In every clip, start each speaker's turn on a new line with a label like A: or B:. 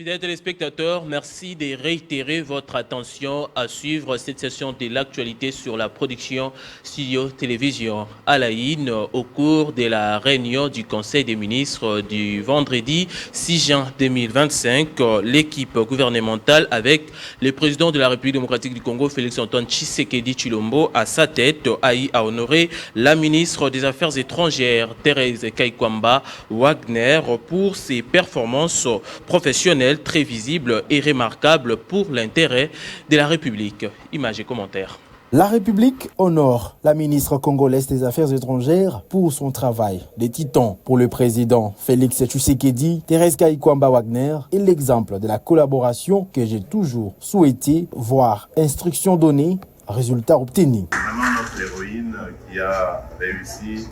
A: Fidèles téléspectateurs, merci de réitérer votre attention à suivre cette session de l'actualité sur la production Studio Télévision à la Haine au cours de la réunion du Conseil des ministres du vendredi 6 juin 2025. L'équipe gouvernementale avec le président de la République démocratique du Congo, Félix-Antoine Tshisekedi Tshilombo, à sa tête, a honoré la ministre des Affaires étrangères, Thérèse Kaikwamba Wagner, pour ses performances professionnelles très visible et remarquable pour l'intérêt de la République. Images et commentaires.
B: La République honore la ministre congolaise des Affaires étrangères pour son travail. Des titans pour le président Félix Tshisekedi, Thérèse Kaikwamba Wagner est l'exemple de la collaboration que j'ai toujours souhaité voir. Instructions données, résultats obtenus.
C: Vraiment notre héroïne qui a réussi,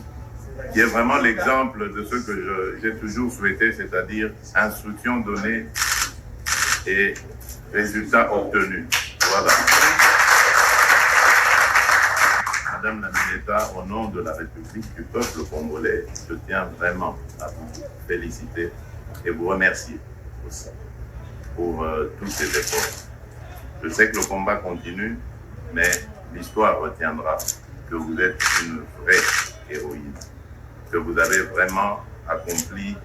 C: qui est vraiment l'exemple de ce que j'ai toujours souhaité, c'est-à-dire instructions données et résultats obtenus. Voilà. Madame la ministre, au nom de la République du peuple congolais, je tiens vraiment à vous féliciter et vous remercier aussi pour tous ces efforts. Je sais que le combat continue, mais l'histoire retiendra que vous êtes une vraie héroïne, que vous avez vraiment accompli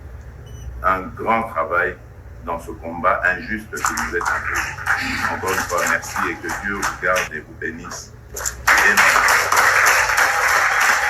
C: un grand travail dans ce combat injuste que vous êtes engagé. Encore une fois, merci et que Dieu vous garde et vous bénisse.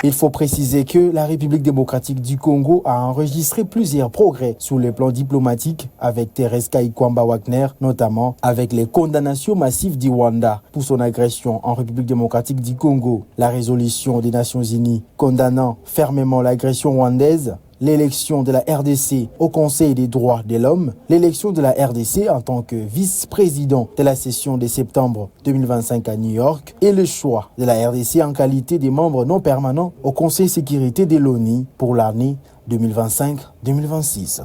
B: Il faut préciser que la République démocratique du Congo a enregistré plusieurs progrès sur le plan diplomatique avec Thérèse Kaikwamba Wagner, notamment avec les condamnations massives du Rwanda pour son agression en République démocratique du Congo, la résolution des Nations Unies condamnant fermement l'agression rwandaise, l'élection de la RDC au Conseil des droits de l'homme, l'élection de la RDC en tant que vice-président de la session de septembre 2025 à New York et le choix de la RDC en qualité de membre non permanent au Conseil de sécurité de l'ONU pour l'année 2025-2026.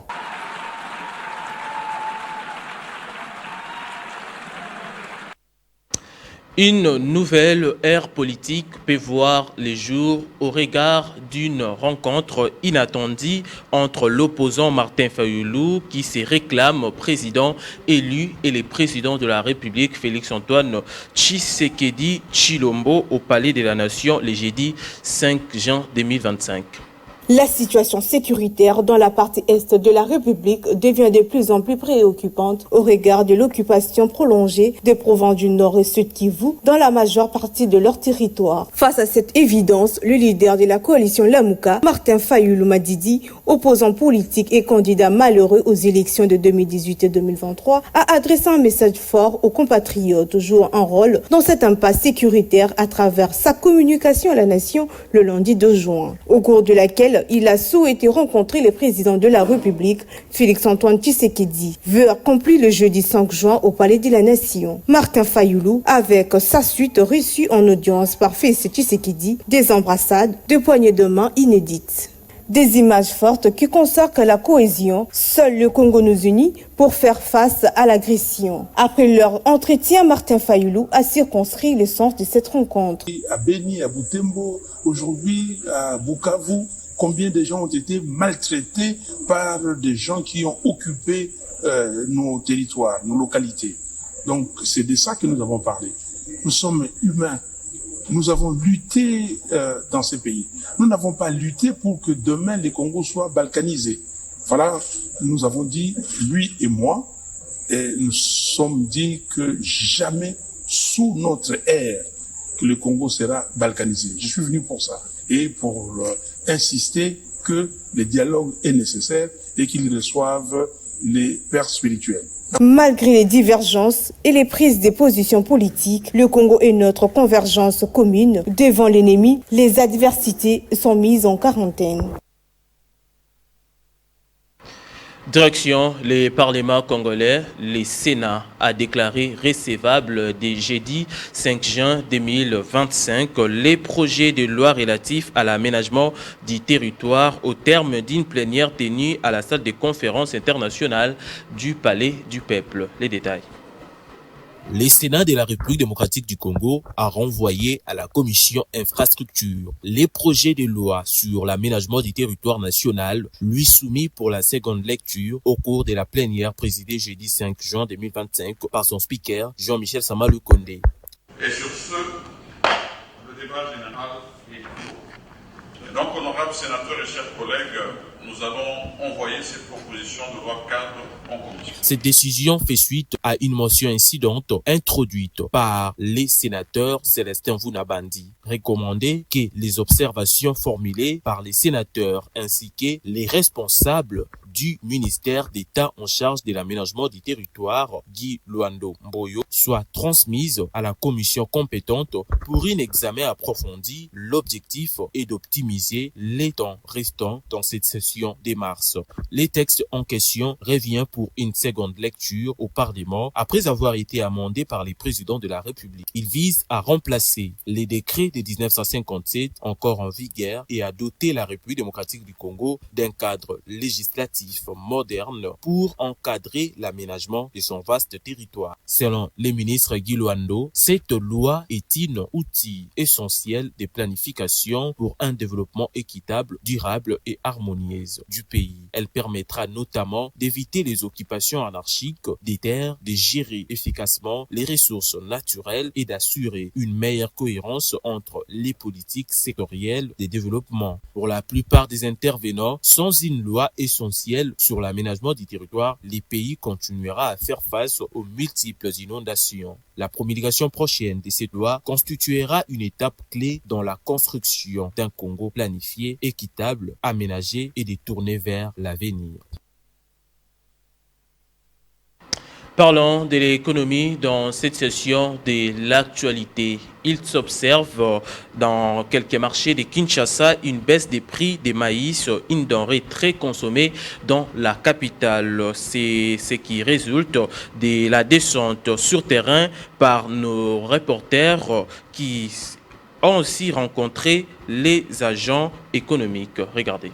A: Une nouvelle ère politique peut voir les jours au regard d'une rencontre inattendue entre l'opposant Martin Fayulu, qui se réclame président élu, et le président de la République, Félix-Antoine Tshisekedi Tshilombo, au Palais de la Nation le jeudi 5 juin 2025.
D: La situation sécuritaire dans la partie est de la République devient de plus en plus préoccupante au regard de l'occupation prolongée des provinces du Nord et Sud Kivu dans la majeure partie de leur territoire. Face à cette évidence, le leader de la coalition Lamuka, Martin Fayulu Madidi, opposant politique et candidat malheureux aux élections de 2018 et 2023, a adressé un message fort aux compatriotes jouant un rôle dans cette impasse sécuritaire à travers sa communication à la nation le lundi 2 juin, au cours de laquelle il a souhaité rencontrer le président de la République, Félix-Antoine Tshisekedi, veut accompli le jeudi 5 juin au Palais de la Nation. Martin Fayulu, avec sa suite reçue en audience par Félix Tshisekedi, des embrassades, des poignées de main inédites. Des images fortes qui consacrent la cohésion. Seul le Congo nous unit pour faire face à l'agression. Après leur entretien, Martin Fayulu a circonscrit le sens de cette rencontre.
E: À Beni, à Butembo, aujourd'hui à Bukavu, combien de gens ont été maltraités par des gens qui ont occupé nos territoires, nos localités. Donc c'est de ça que nous avons parlé. Nous sommes humains. Nous avons lutté dans ces pays. Nous n'avons pas lutté pour que demain les Congos soient balkanisés. Voilà, nous avons dit, lui et moi, et nous sommes dit que jamais sous notre ère que le Congo sera balkanisé. Je suis venu pour ça et pour insister que le dialogue est nécessaire et qu'ils reçoivent les pères spirituels.
D: Malgré les divergences et les prises de positions politiques, le Congo est notre convergence commune. Devant l'ennemi, les adversités sont mises en quarantaine.
A: Direction le Parlement congolais, le Sénat a déclaré recevable dès jeudi 5 juin 2025 les projets de loi relatifs à l'aménagement du territoire au terme d'une plénière tenue à la salle de conférence internationale du Palais du Peuple. Les détails. Le Sénat de la République démocratique du Congo a renvoyé à la commission infrastructure les projets de loi sur l'aménagement du territoire national lui soumis pour la seconde lecture au cours de la plénière présidée jeudi 5 juin 2025 par son speaker Jean-Michel Sama Lukonde.
F: Et sur ce, le débat général est clos. Donc, honorables sénateurs et chers collègues, nous allons envoyer ces propositions de loi cadre en commission.
A: Cette décision fait suite à une motion incidente introduite par les sénateurs Célestin Vunabandi, recommandé que les observations formulées par les sénateurs ainsi que les responsables du ministère d'État en charge de l'aménagement du territoire, Guy Luando Mboyo, soient transmises à la commission compétente pour un examen approfondi. L'objectif est d'optimiser les temps restants dans cette session de mars. Les textes en question revient pour une seconde lecture au Parlement après avoir été amendé par les présidents de la République. Il vise à remplacer les décrets de 1957 encore en vigueur et à doter la République démocratique du Congo d'un cadre législatif moderne pour encadrer l'aménagement de son vaste territoire. Selon le ministre Guy Luando, cette loi est un outil essentiel de planification pour un développement équitable, durable et harmonieux du pays. Elle permettra notamment d'éviter les occupations anarchiques des terres, de gérer efficacement les ressources naturelles et d'assurer une meilleure cohérence entre les politiques sectorielles de développement. Pour la plupart des intervenants, sans une loi essentielle sur l'aménagement du territoire, le pays continuera à faire face aux multiples inondations. La promulgation prochaine de cette loi constituera une étape clé dans la construction d'un Congo planifié, équitable, aménagé et détourné vers l'avenir. Parlons de l'économie dans cette session de l'actualité. Il s'observe dans quelques marchés de Kinshasa une baisse des prix des maïs, une denrée très consommée dans la capitale. C'est ce qui résulte de la descente sur terrain par nos reporters qui ont aussi rencontré les agents économiques. Regardez.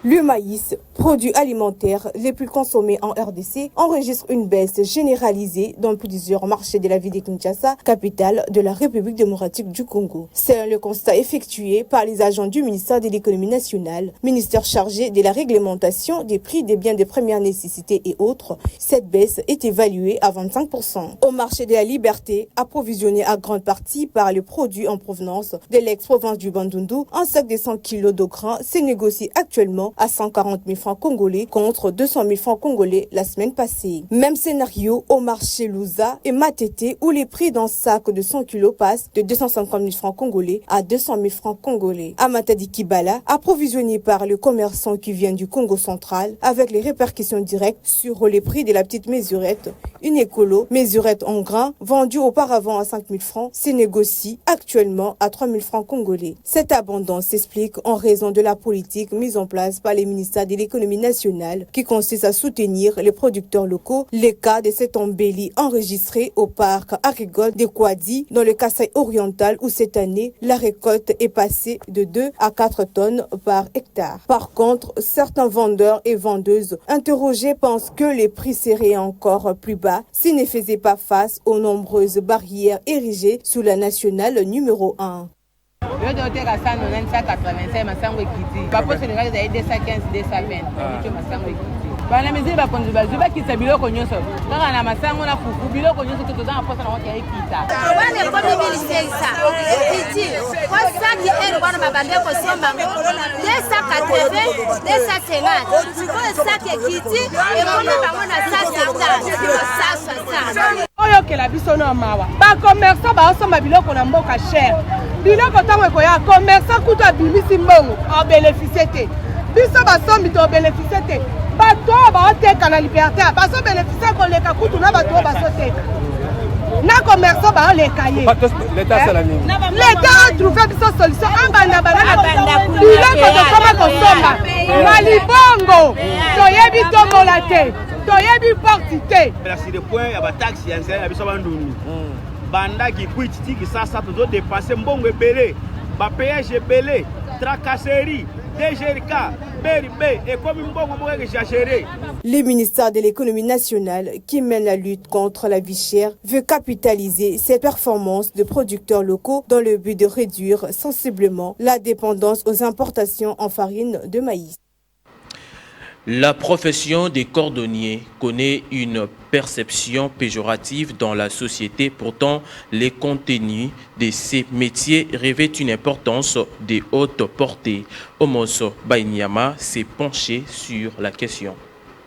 D: Le maïs, produit alimentaire les plus consommés en RDC, enregistre une baisse généralisée dans plusieurs marchés de la ville de Kinshasa, capitale de la République démocratique du Congo. C'est le constat effectué par les agents du ministère de l'économie nationale, ministère chargé de la réglementation des prix des biens de première nécessité et autres. Cette baisse est évaluée à 25%. Au marché de la Liberté, approvisionné à grande partie par les produits en provenance de l'ex-province du Bandundu, un sac de 100 kg de grains se négocie actuellement à 140 000 francs congolais contre 200 000 francs congolais la semaine passée. Même scénario au marché Louza et Matete où les prix d'un sac de 100 kg passent de 250 000 francs congolais à 200 000 francs congolais. À Matadi Kibala, approvisionné par le commerçant qui vient du Congo central avec les répercussions directes sur les prix de la petite mesurette, une écolo mesurette en grains vendue auparavant à 5 000 francs se négocie actuellement à 3 000 francs congolais. Cette abondance s'explique en raison de la politique mise en place par les ministères de l'économie nationale qui consiste à soutenir les producteurs locaux. Les cas de cette embellie enregistré au parc agricole de Kwadi dans le Kasaï oriental où cette année la récolte est passée de 2 à 4 tonnes par hectare. Par contre, certains vendeurs et vendeuses interrogés pensent que les prix seraient encore plus bas s'ils ne faisaient pas face aux nombreuses barrières érigées sous la nationale numéro 1.
G: Le doté à 185 masango ekiti. Papo Sénégal za 215 220. Nicho masango ekiti. Bana mezi ba kondu bazuba kitsa biloko nyonso. Kaka na masango na fufu biloko nyonso to za posa na wote ekita.
H: Wane ko bibili seisa. Ekiti. Kwa saki ero bana babande ko somba. Desa katebe, desa tenga. Ko saki ekiti e kona bango na sasa.
G: Oyo ke la biso no mawa. Ba commerçant ba somba biloko na mboka cher. Biloko tango ekoya commerçant kutu abimisi mbongo en bénéficier te. Biso basombi to bénéficier te. Bato baoteka na liberté baso bénéficier koleka kutu na bato basoteka. Na commerçant baoleka ye. L'État a trouvé biso solution ambanda banana biloko tokoma kosomba. Malibongo toyebi tombola te. Toyebi porti te.
I: Sur le point ya ba taxi ya nzela biso banduni. Banda qui quititi qui ça doit dépasser mbongo ebele ba péage ebele tracasserie DGRK, BRB, et comme une bonne moyen exagérée.
D: Le ministère de l'économie nationale, qui mène la lutte contre la vie chère, veut capitaliser ses performances de producteurs locaux dans le but de réduire sensiblement la dépendance aux importations en farine de maïs.
A: La profession des cordonniers connaît une perception péjorative dans la société. Pourtant, les contenus de ces métiers revêtent une importance de haute portée. Omos Bainyama s'est penché sur la question.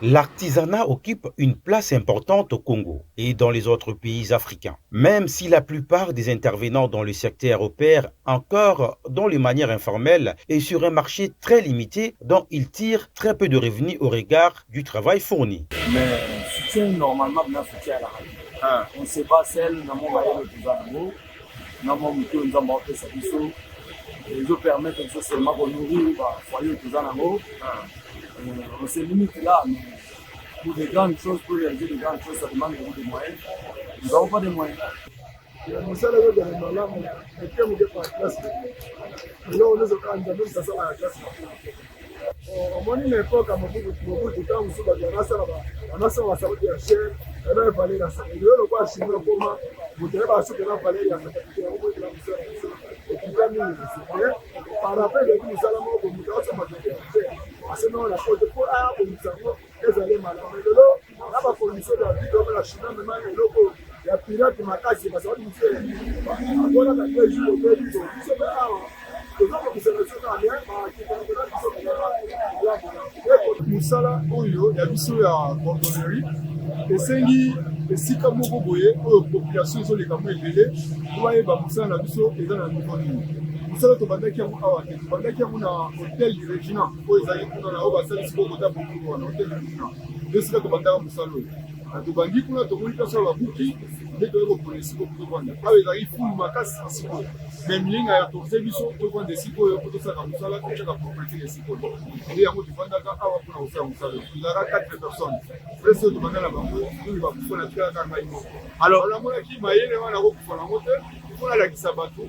J: L'artisanat occupe une place importante au Congo et dans les autres pays africains. Même si la plupart des intervenants dans le secteur opèrent encore dans les manières informelles et sur un marché très limité dont ils tirent très peu de revenus au regard du travail fourni.
K: Mais soutien normalement bien soutien à la radio. On ne sait pas celle dans mon maillot de Tuzanamo, dans mon mutuo nous avons fait ça biso. Ils permettent seulement de nourrir le foyer de Tuzanamo. On se limite là, mais pour des grandes choses, pour réaliser de grandes choses, ça demande beaucoup de moyens. Nous n'avons pas de moyens.
E: Musala oyo ya biso ya cordonnerie esengi esika moko boye oyo population ezoleka mo ebele toyeba musala na biso eza na niveau nini. Musala tobandaki yango awa te, tobandaki yango na hotel du Regina oyo ezali kuna na oyo basalisi bokota bongo na hotel du Regina nde esika tobandaka musala oyo. Tobangi kuna tomoni place babuki nde toyei kopona esika oyo tovanda awa ezalaki fulu makasi esika oyo me milinga ya torse biso tovanda esika oyo po tosaka mosala totyaka propriété ya esika oyo nde yango tovandaka awa mpona kosala mosala oyo tozalaka 4 personnes place oyo tobanda na bango oyo bakufa na tikalaka ngai moko alors namonaki mayele wana kokufa nango te mpona alakisa bato.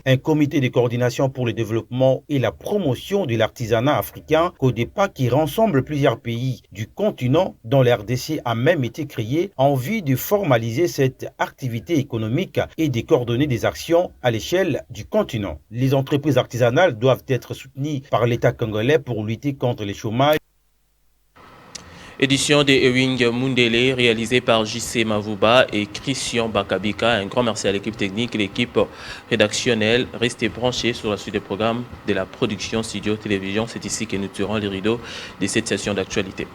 J: Un comité de coordination pour le développement et la promotion de l'artisanat africain, CODEPA, qui rassemble plusieurs pays du continent dont la RDC a même été créé en vue de formaliser cette activité économique et de coordonner des actions à l'échelle du continent. Les entreprises artisanales doivent être soutenues par l'État congolais pour lutter contre le chômage.
A: Édition de Ewing Mundele réalisée par JC Mavuba et Christian Bakabika. Un grand merci à l'équipe technique et l'équipe rédactionnelle. Restez branchés sur la suite des programmes de la production Studio Télévision. C'est ici que nous tirons les rideaux de cette session d'actualité.